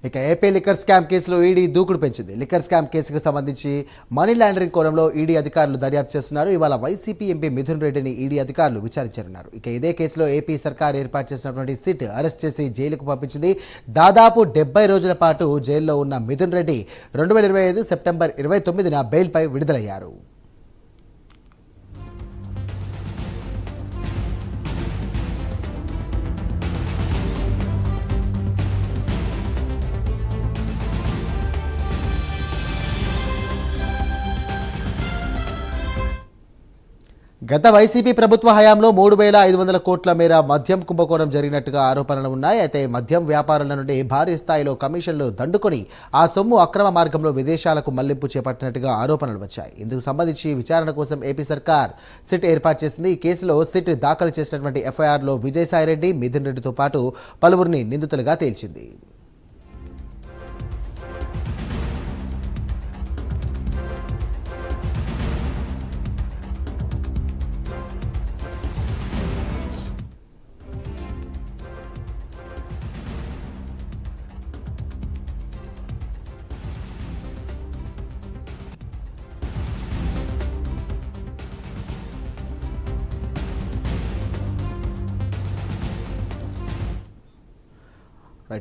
ఇక AP liquor scam కేసులో ED దూకుడు పెంచింది. లిక్కర్ స్కామ్ కేసుకు సంబంధించి మనీ లాండరింగ్ కోణంలో ఈడీ అధికారులు దర్యాప్తు చేస్తున్నారు. ఇవాళ వైసీపీ ఎంపీ మిథున్ రెడ్డిని ఈడీ అధికారులు విచారించనున్నారు. ఇక ఇదే కేసులో ఏపీ సర్కార్ ఏర్పాటు చేసినటువంటి సిట్ అరెస్ట్ చేసి జైలుకు పంపించింది. దాదాపు 70 రోజుల పాటు జైల్లో ఉన్న మిథున్ రెడ్డి 2025 సెప్టెంబర్ 29న బెయిల్పై విడుదలయ్యారు. గత వైసీపీ ప్రభుత్వ హయాంలో 3,500 కోట్ల మేర మద్యం కుంభకోణం జరిగినట్టుగా ఆరోపణలు ఉన్నాయి. అయితే మద్యం వ్యాపారుల నుండి భారీ స్థాయిలో కమిషన్లు దండుకొని ఆ సొమ్ము అక్రమ మార్గంలో విదేశాలకు మళ్లింపు చేపట్టినట్టుగా ఆరోపణలు వచ్చాయి. ఇందుకు సంబంధించి విచారణ కోసం ఏపీ సర్కార్ సిట్ ఏర్పాటు చేసింది. ఈ కేసులో సిట్ దాఖలు చేసినటువంటి ఎఫ్ఐఆర్లో విజయసాయిరెడ్డి, మిథున్ రెడ్డితో పాటు పలువురిని నిందితులుగా తేల్చింది.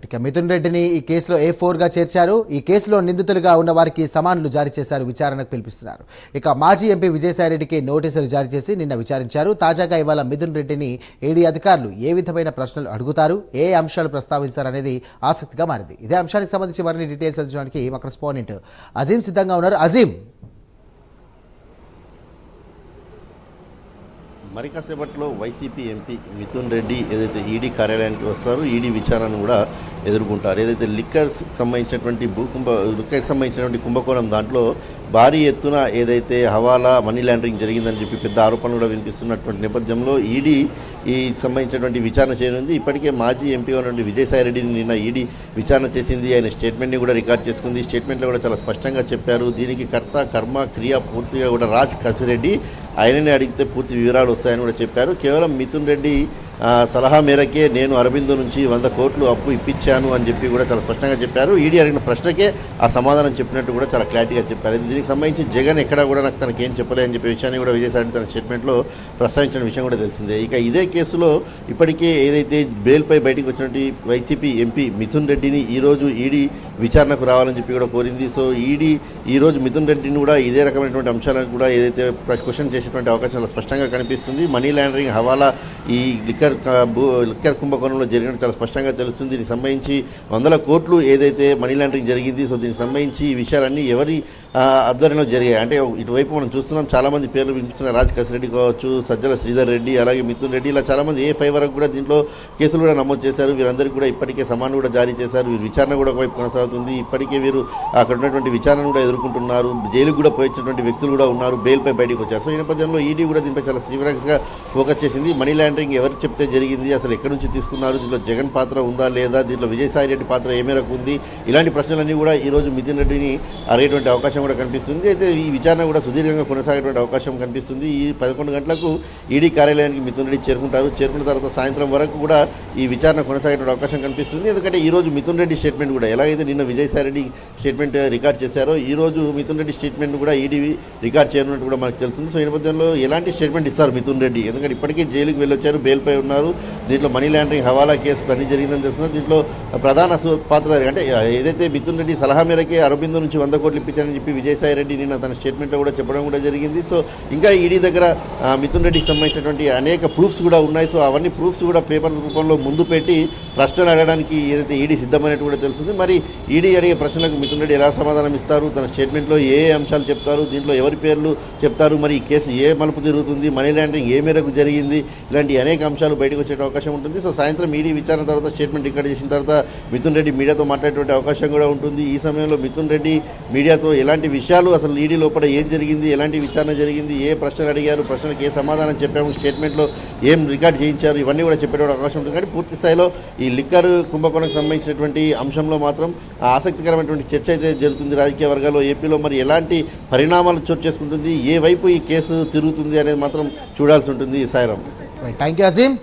ఇక మిథున్ రెడ్డిని ఈ కేసులో A4గా చేర్చారు. ఈ కేసులో నిందితులుగా ఉన్న వారికి సమన్లు జారీ చేశారు, విచారణకు పిలిపిస్తున్నారు. ఇక మాజీ ఎంపీ విజయసాయిరెడ్డికి నోటీసులు జారీ చేసి నిన్న విచారించారు. తాజాగా ఇవాళ మిథున్ రెడ్డిని ఈడీ అధికారులు ఏ విధమైన ప్రశ్నలు అడుగుతారు, ఏ అంశాలు ప్రస్తావించారనేది ఆసక్తిగా మారింది. ఇదే అంశానికి సంబంధించి మరిన్ని డీటెయిల్స్ అందించడానికి మా కరెస్పాండెంట్ అజీం సిద్ధంగా ఉన్నారు. అజీం, మరి కాసేపట్లో వైసీపీ ఎంపీ మిథున్ రెడ్డి ఏదైతే ఈడీ కార్యాలయానికి వస్తారో ఈడీ విచారణను కూడా ఎదుర్కొంటారు. ఏదైతే లిక్కర్ సంబంధించినటువంటి కుంభకోణం దాంట్లో భారీ ఎత్తున ఏదైతే హవాలా మనీ లాండరింగ్ జరిగిందని చెప్పి పెద్ద ఆరోపణలు కూడా వినిపిస్తున్నటువంటి నేపథ్యంలో ఈడీ ఈ సంబంధించినటువంటి విచారణ చేయనుంది. ఇప్పటికే మాజీ ఎంపీ ఉన్నటువంటి విజయసాయిరెడ్డిని నిన్న ఈడీ విచారణ చేసింది. ఆయన స్టేట్మెంట్ని కూడా రికార్డ్ చేసుకుంది. స్టేట్మెంట్లో కూడా చాలా స్పష్టంగా చెప్పారు. దీనికి కర్త కర్మ క్రియ పూర్తిగా కూడా రాజ్ కసిరెడ్డి, ఆయననే అడిగితే పూర్తి వివరాలు వస్తాయని కూడా చెప్పారు. కేవలం మిథున్ రెడ్డి సలహా మేరకే నేను అరబిందో నుంచి 100 కోట్లు అప్పు ఇప్పించాను అని చెప్పి కూడా చాలా స్పష్టంగా చెప్పారు. ఈడీ అడిగిన ప్రశ్నకే ఆ సమాధానం చెప్పినట్టు కూడా చాలా క్లారిటీగా చెప్పారు. దీనికి సంబంధించి జగన్ ఎక్కడా కూడా నాకు తనకేం చెప్పలే అని చెప్పే విషయాన్ని కూడా విజయసాయి తన స్టేట్మెంట్లో ప్రస్తావించిన విషయం కూడా తెలిసిందే. ఇక ఇదే కేసులో ఇప్పటికే ఏదైతే బెయిల్పై బయటకు వచ్చినటువంటి వైసీపీ ఎంపీ మిథున్ రెడ్డిని ఈరోజు ఈడీ విచారణకు రావాలని చెప్పి కూడా కోరింది. సో ఈడీ ఈరోజు మిథున్ రెడ్డిని కూడా ఇదే రకమైనటువంటి అంశాలను కూడా ఏదైతే క్వశ్చన్ చేసేటువంటి అవకాశాలు స్పష్టంగా కనిపిస్తుంది. మనీ లాండరింగ్, హవాలా, ఈ లిక్కర్ కుంభకోణంలో జరిగినట్టు చాలా స్పష్టంగా తెలుస్తుంది. దీనికి సంబంధించి 100 కోట్లు ఏదైతే మనీ లాండరింగ్ జరిగింది, సో దీనికి సంబంధించి ఈ విషయాలన్నీ ఎవరి ఆధ్వర్యంలో జరిగాయి అంటే ఇటువైపు మనం చూస్తున్నాం చాలామంది పేర్లు వినిపిస్తున్న రాజ్ కసిరెడ్డి కావచ్చు, సజ్జల శ్రీధర్ రెడ్డి, అలాగే మిథున్ రెడ్డి, ఇలా చాలామంది A5 వరకు కూడా దీంట్లో కేసులు కూడా నమోదు చేశారు. వీరందరికీ కూడా ఇప్పటికే సమాన్ కూడా జారీ చేశారు. వీరి విచారణ కూడా ఒకవైపు కొనసాగుతుంది. ఇప్పటికే వీరు అక్కడ ఉన్నటువంటి విచారణ కూడా ఎదుర్కొంటున్నారు. జైలుకు కూడా పోయించినటువంటి వ్యక్తులు కూడా ఉన్నారు, బెయిల్పై బయటకు వచ్చారు. సో ఈ నేపథ్యంలో ఈడీ కూడా దీనిపై చాలా తీవ్రంగా ఫోకస్ చేసింది. మనీ లాండరింగ్ ఎవరు చెప్తే జరిగింది, అసలు ఎక్కడి నుంచి తీసుకున్నారు, దీంట్లో జగన్ పాత్ర ఉందా లేదా, దీంట్లో విజయసాయి రెడ్డి పాత్ర ఏ మేరకు ఉంది, ఇలాంటి ప్రశ్నలన్నీ కూడా ఈరోజు మిథున్ రెడ్డిని అడిగేటువంటి అవకాశం కూడా కనిపిస్తుంది. అయితే ఈ విచారణ కూడా సుదీర్ఘంగా కొనసాగేటువంటి అవకాశం కనిపిస్తుంది. ఈ 11 గంటలకు ఈడీ కార్యాలయానికి మిథున్ రెడ్డి చేరుకుంటారు. చేరుకున్న తర్వాత సాయంత్రం వరకు కూడా ఈ విచారణ కొనసాగేటువంటి అవకాశం కనిపిస్తుంది. ఎందుకంటే ఈరోజు మిథున్ రెడ్డి స్టేట్మెంట్ కూడా ఎలాగైతే నిన్న విజయసాయి రెడ్డి స్టేట్మెంట్ రికార్డ్ చేశారో ఈరోజు మిథున్ రెడ్డి స్టేట్మెంట్ కూడా ఈడీ రికార్డ్ చేయనున్నట్టు కూడా మనకు తెలుస్తుంది. సో ఈ నేపథ్యంలో ఎలాంటి స్టేట్మెంట్ ఇస్తారు మిథున్ రెడ్డి, ఎందుకంటే ఇప్పటికే జైలుకి వెళ్ళొచ్చారు, బెయిల్పై ఉన్నారు. దీంట్లో మనీ లాండరింగ్, హవాలా కేసు అన్ని జరిగిందని తెలుస్తున్నారు. దీంట్లో ప్రధాన పాత్రధారి అంటే ఏదైతే మిథున్ రెడ్డి సలహా మేరకే అరబిందో నుంచి 100 కోట్లు ఇప్పించారని చెప్పి విజయసాయి రెడ్డి నిన్న తన స్టేట్మెంట్లో కూడా చెప్పడం కూడా జరిగింది. సో ఇంకా ఈడీ దగ్గర మిథున్ రెడ్డికి సంబంధించినటువంటి అనేక ప్రూఫ్స్ కూడా ఉన్నాయి. సో అవన్నీ ప్రూఫ్స్ కూడా పేపర్ రూపంలో ముందు పెట్టి ప్రశ్నలు అడగడానికి ఏదైతే ఈడీ సిద్ధమైనట్టు కూడా తెలుస్తుంది. మరి ఈడీ అడిగే ప్రశ్నలకు మిథున్ రెడ్డి ఎలా సమాధానం ఇస్తారు, తన స్టేట్మెంట్లో ఏ అంశాలు చెప్తారు, దీంట్లో ఎవరి పేర్లు చెప్తారు, మరి ఈ కేసు ఏ మలుపు తిరుగుతుంది, మనీ లాండరింగ్ ఏ మేరకు జరిగింది, ఇలాంటి అనేక అంశాలు బయటకు వచ్చే అవకాశం ఉంటుంది. సో సాయంత్రం ఈడీ విచారణ తర్వాత స్టేట్మెంట్ రికార్డ్ చేసిన తర్వాత మిథున్ రెడ్డి మీడియాతో మాట్లాడేటువంటి అవకాశం కూడా ఉంటుంది. ఈ సమయంలో మిథున్ రెడ్డి మీడియాతో ఎలాంటి విషయాలు, అసలు ఈడీ లోపల ఏం జరిగింది, ఎలాంటి విచారణ జరిగింది, ఏ ప్రశ్నలు అడిగారు, ప్రశ్నలకు ఏ సమాధానం చెప్పాము, స్టేట్మెంట్లో ఏం రికార్డ్ చేయించారు, ఇవన్నీ కూడా చెప్పేటువంటి అవకాశం ఉంటుంది. కానీ పూర్తి స్థాయిలో ఈ లిక్కర్ కుంభకోణానికి సంబంధించినటువంటి అంశంలో మాత్రం ఆసక్తికరమైనటువంటి చర్చ అయితే జరుగుతుంది రాజకీయ వర్గాల్లో. ఏపీలో మరి ఎలాంటి పరిణామాలు చోటు చేసుకుంటుంది, ఏ వైపు ఈ కేసు తిరుగుతుంది అనేది మాత్రం చూడాల్సి ఉంటుంది. సాయిరామ్. Thank you Azeem.